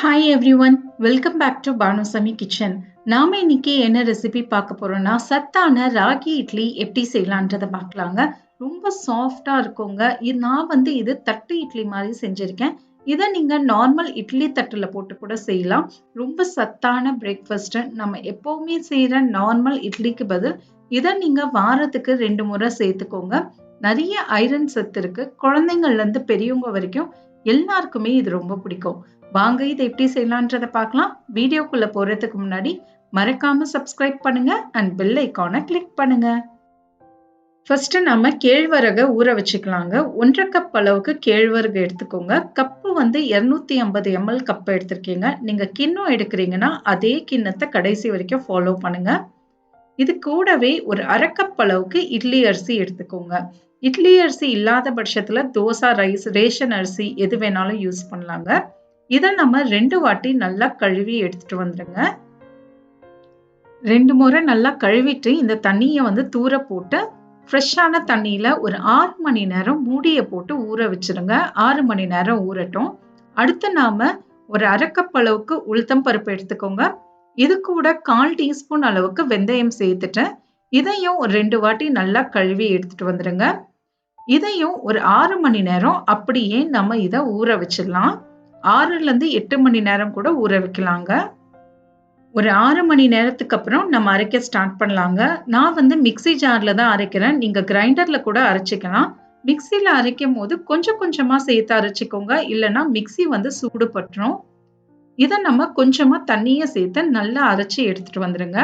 Hi everyone, welcome back to Banu Samee kitchen. நாம இன்னைக்கு என்ன ரெசிபி பார்க்க போறோம்னா சத்தான ராகி இட்லி எப்படி செய்யலான்றத பார்க்கலாங்க. ரொம்ப சாஃப்டா இருக்குங்க. நான் இது தட்டு இட்லி மாதிரி செஞ்சிருக்கேன். இதை நீங்க நார்மல் இட்லி தட்டுல போட்டு கூட செய்யலாம். ரொம்ப சத்தான பிரேக்ஃபாஸ்ட். நம்ம எப்பவுமே செய்யற நார்மல் இட்லிக்கு பதில் இதை நீங்க வாரத்துக்கு 2 முறை சேர்த்துக்கோங்க. நிறைய ஐரன் சத்து இருக்கு. குழந்தைங்கள்ல இருந்து பெரியவங்க வரைக்கும் எல்லாருக்குமே இது ரொம்ப பிடிக்கும். வாங்க இதை எப்படி செய்யலான்றத பார்க்கலாம். வீடியோக்குள்ள போறதுக்கு முன்னாடி மறக்காம சப்ஸ்கிரைப் பண்ணுங்க அண்ட் பெல் ஐகானை கிளிக் பண்ணுங்க. ஃபர்ஸ்ட் நம்ம கேழ்வரகை ஊற வச்சுக்கலாங்க. 1.5 கப் அளவுக்கு கேழ்வரகு எடுத்துக்கோங்க. கப்பு 250 ml கப் எடுத்திருக்கீங்க. நீங்க கிண்ணம் எடுக்கிறீங்கன்னா அதே கிண்ணத்தை கடைசி வரைக்கும் ஃபாலோ பண்ணுங்க. இது கூடவே ஒரு 1/2 கப் அளவுக்கு இட்லி அரிசி எடுத்துக்கோங்க. இட்லி அரிசி இல்லாத பட்சத்துல தோசை ரைஸ் ரேஷன் அரிசி எது வேணாலும் யூஸ் பண்ணலாங்க. இதை நம்ம 2 வாட்டி நல்லா கழுவி எடுத்துட்டு வந்துருங்க. 2 முறை நல்லா கழுவிட்டு இந்த தண்ணியை தூர போட்டு ஃப்ரெஷ்ஷான தண்ணியில ஒரு 6 மணி நேரம் மூடிய போட்டு ஊற வச்சிருங்க. 6 மணி நேரம் ஊறட்டும். அடுத்து நாம ஒரு 1/2 கப் அளவுக்கு உளுத்தம் பருப்பு எடுத்துக்கோங்க. இது கூட 1/4 டீஸ்பூன் அளவுக்கு வெந்தயம் சேர்த்துட்டு இதையும் ஒரு 2 வாட்டி நல்லா கழுவி எடுத்துட்டு வந்துருங்க. இதையும் ஒரு 6 மணி நேரம் அப்படியே நம்ம இதை ஊற வச்சிடலாம். 6ல இருந்து 8 மணி நேரம் கூட ஊற வைக்கலாங்க. ஒரு 6 மணி நேரத்துக்கு அப்புறம் நம்ம அரைக்க ஸ்டார்ட் பண்ணலாங்க. நான் மிக்ஸி ஜார்ல தான் அரைக்கிறேன். நீங்க கிரைண்டர்ல கூட அரைச்சிக்கலாம். மிக்ஸில அரைக்கும் போது கொஞ்சம் கொஞ்சமா சேர்த்து அரைச்சிக்கோங்க. இல்லைன்னா மிக்ஸி சூடு பட்டுரும். இதை நம்ம கொஞ்சமா தண்ணியை சேர்த்து நல்லா அரைச்சி எடுத்துட்டு வந்துருங்க.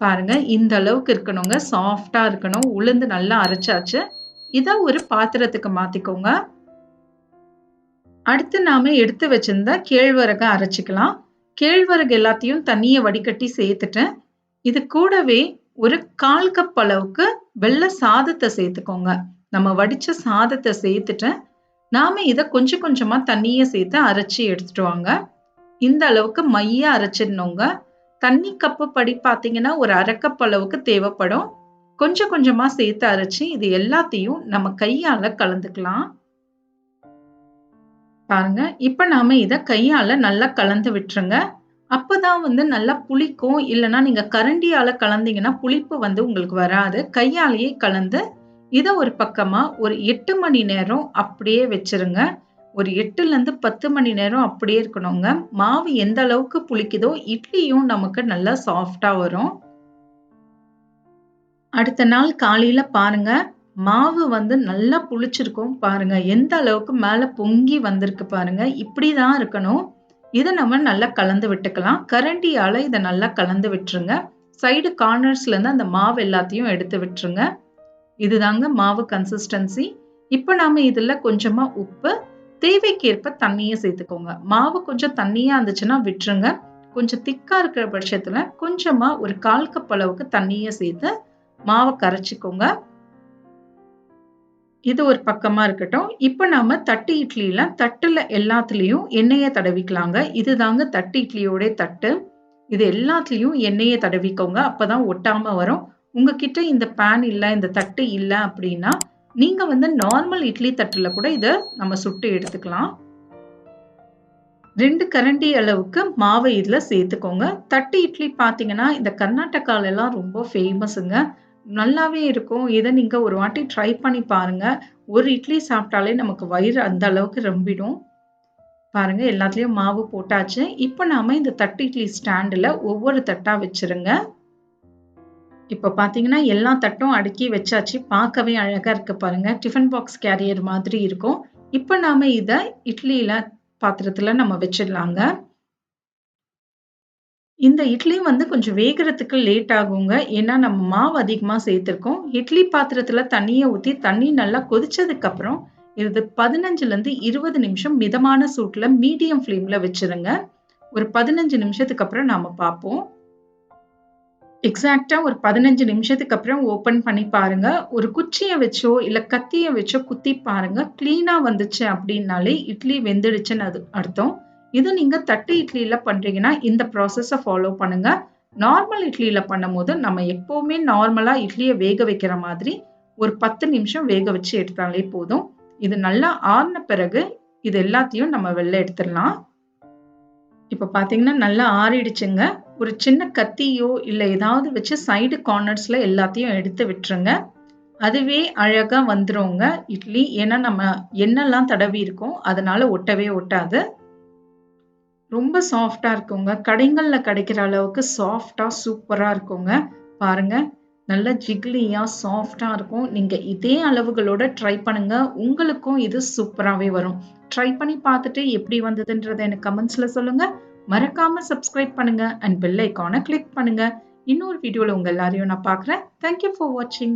பாருங்க, இந்த அளவுக்கு இருக்கணுங்க. சாஃப்டா இருக்கணும். உளுந்து நல்லா அரைச்சாச்சு. இதை ஒரு பாத்திரத்துக்கு மாத்திக்கோங்க. அடுத்து நாம எடுத்து வச்சிருந்த கேழ்வரகை அரைச்சிக்கலாம். கேழ்வரகு எல்லாத்தையும் தண்ணியை வடிகட்டி சேர்த்துட்டேன். இது கூடவே ஒரு 1/4 கப் அளவுக்கு வெள்ளை சாதத்தை சேர்த்துக்கோங்க. நம்ம வடிச்ச சாதத்தை சேர்த்துட்டு நாம இதை கொஞ்சம் கொஞ்சமா தண்ணியை சேர்த்து அரைச்சி எடுத்துட்டு வாங்க. இந்த அளவுக்கு மைய அரைச்சிடணுங்க. தண்ணி கப்பு படி பார்த்தீங்கன்னா ஒரு 1/2 கப் அளவுக்கு தேவைப்படும். கொஞ்சம் கொஞ்சமா சேர்த்து அரைச்சி இது எல்லாத்தையும் நம்ம கையால கலந்துக்கலாம். பாருங்க, இப்ப நாம இத கையால நல்லா கலந்து விட்டுருங்க. அப்பதான் நல்லா புளிக்கும். இல்லைன்னா நீங்க கரண்டியால கலந்தீங்கன்னா புளிப்பு உங்களுக்கு வராது. கையாலேயே கலந்து இத ஒரு பக்கமா ஒரு 8 மணி நேரம் அப்படியே வச்சிருங்க. ஒரு 8ல இருந்து 10 மணி நேரம் அப்படியே இருக்கணுங்க. மாவு எந்த அளவுக்கு புளிக்குதோ இட்லியும் நமக்கு நல்லா சாஃப்டா வரும். அடுத்த நாள் காலையில பாருங்க, மாவு நல்லா புளிச்சிருக்கும். பாருங்க எந்த அளவுக்கு மேல பொங்கி வந்திருக்கு பாருங்க. இப்படிதான் இருக்கணும். இதை நம்ம நல்லா கலந்து விட்டுக்கலாம். கரண்டியால இதை நல்லா கலந்து விட்டுருங்க. சைடு கார்னர்ஸ்ல இருந்து அந்த மாவு எல்லாத்தையும் எடுத்து விட்டுருங்க. இதுதாங்க மாவு கன்சிஸ்டன்சி. இப்ப நாம இதுல கொஞ்சமா உப்பு, தேவைக்கேற்ப தண்ணியை சேர்த்துக்கோங்க. மாவு கொஞ்சம் தண்ணியா இருந்துச்சுன்னா விட்டுருங்க. கொஞ்சம் திக்கா இருக்கிற பட்சத்துல கொஞ்சமா ஒரு 1/4 கப் அளவுக்கு தண்ணியை சேர்த்து மாவை கரைச்சிக்கோங்க. இது ஒரு பக்கமா இருக்கட்டும். இப்ப நாம தட்டு இட்லியில தட்டுல எல்லாத்துலயும் எண்ணெயை தடவிக்கலாங்க. இதுதாங்க தட்டு இட்லியோட தட்டு. இது எல்லாத்துலயும் எண்ணெயை தடவிக்கோங்க. அப்பதான் ஒட்டாம வரும். உங்ககிட்ட இந்த பேன் இல்ல, இந்த தட்டு இல்ல அப்படின்னா நீங்க நார்மல் இட்லி தட்டுல கூட இத நம்ம சுட்டு எடுத்துக்கலாம். 2 கரண்டி அளவுக்கு மாவை இதுல சேர்த்துக்கோங்க. தட்டு இட்லி பாத்தீங்கன்னா இந்த கர்நாடகால எல்லாம் ரொம்ப ஃபேமஸ்ங்க. நல்லாவே இருக்கும். இதை நீங்க ஒரு வாட்டி ட்ரை பண்ணி பாருங்க. ஒரு இட்லி சாப்பிட்டாலே நமக்கு வயிறு அந்த அளவுக்கு ரொம்பிடும். பாருங்க, எல்லாத்துலயும் மாவு போட்டாச்சு. இப்ப நாம இந்த தட்டு இட்லி ஸ்டாண்டுல ஒவ்வொரு தட்டா வச்சிருங்க. இப்ப பாத்தீங்கன்னா எல்லா தட்டும் அடுக்கி வச்சாச்சு. பார்க்கவே அழகா இருக்கு பாருங்க. டிஃபன் பாக்ஸ் கேரியர் மாதிரி இருக்கும். இப்ப நாம இத இட்லியில பாத்திரத்துல நம்ம வச்சிடலாங்க. இந்த இட்லி கொஞ்சம் வேகறதுக்கு லேட் ஆகுங்க. ஏன்னா நம்ம மாவு அதிகமா சேர்த்திருக்கோம். இட்லி பாத்திரத்துல தண்ணியை ஊத்தி தண்ணி நல்லா கொதிச்சதுக்கு அப்புறம் இது 15ல இருந்து 20 நிமிஷம் மிதமான சூட்டுல மீடியம் ஃப்ளேம்ல வச்சிருங்க. ஒரு 15 நிமிஷத்துக்கு அப்புறம் நாம பார்ப்போம். எக்ஸாக்டா ஒரு 15 நிமிஷத்துக்கு அப்புறம் ஓபன் பண்ணி பாருங்க. ஒரு குச்சியை வச்சோ இல்ல கத்தியை வச்சோ குத்தி பாருங்க. கிளீனா வந்துச்சு அப்படின்னாலே இட்லி வெந்துடுச்சுன்னு அது அர்த்தம். இது நீங்க தட்டு இட்லியில பண்றீங்கன்னா இந்த ப்ராசஸ ஃபாலோ பண்ணுங்க. நார்மல் இட்லியில பண்ணும்போது நம்ம எப்பவுமே நார்மலா இட்லியை வேக வைக்கிற மாதிரி ஒரு 10 நிமிஷம் வேக வச்சு எடுத்தாலே போதும். இது நல்லா ஆறின பிறகு இது எல்லாத்தையும் நம்ம வெளில எடுத்துடலாம். இப்ப பார்த்தீங்கன்னா, நல்லா ஆறிடுச்சுங்க. ஒரு சின்ன கத்தியோ, இல்ல ஏதாவது வச்சு சைடு கார்னர்ஸ்ல எல்லாத்தையும் எடுத்து விட்டுருங்க. அதுவே அழகா வந்துருங்க இட்லி. ஏன்னா நம்ம எண்ணெல்லாம் தடவி இருக்கோம். அதனால ஒட்டவே ஒட்டாது. ரொம்ப சாஃப்ட்டா இருக்குங்க. கடைங்கள்ல கிடைக்கிற அளவுக்கு சாஃப்ட்டா, சூப்பரா இருக்குங்க. பாருங்க. நல்ல ஜிகிளியா, சாஃப்ட்டா இருக்கும். நீங்க இதே அளவுகளோட ட்ரை பண்ணுங்க. உங்களுக்கும் இது சூப்பராவே வரும். ட்ரை பண்ணி பார்த்துட்டு எப்படி வந்ததுன்றத எனக்கு கமெண்ட்ஸ்ல சொல்லுங்க. மறக்காம சப்ஸ்கிரைப் பண்ணுங்க அண்ட் பெல் ஐகான கிளிக் பண்ணுங்க. இன்னொரு வீடியோல உங்க எல்லாரையும் நான் பார்க்குறேன். தேங்க் யூ ஃபார் வாட்சிங்.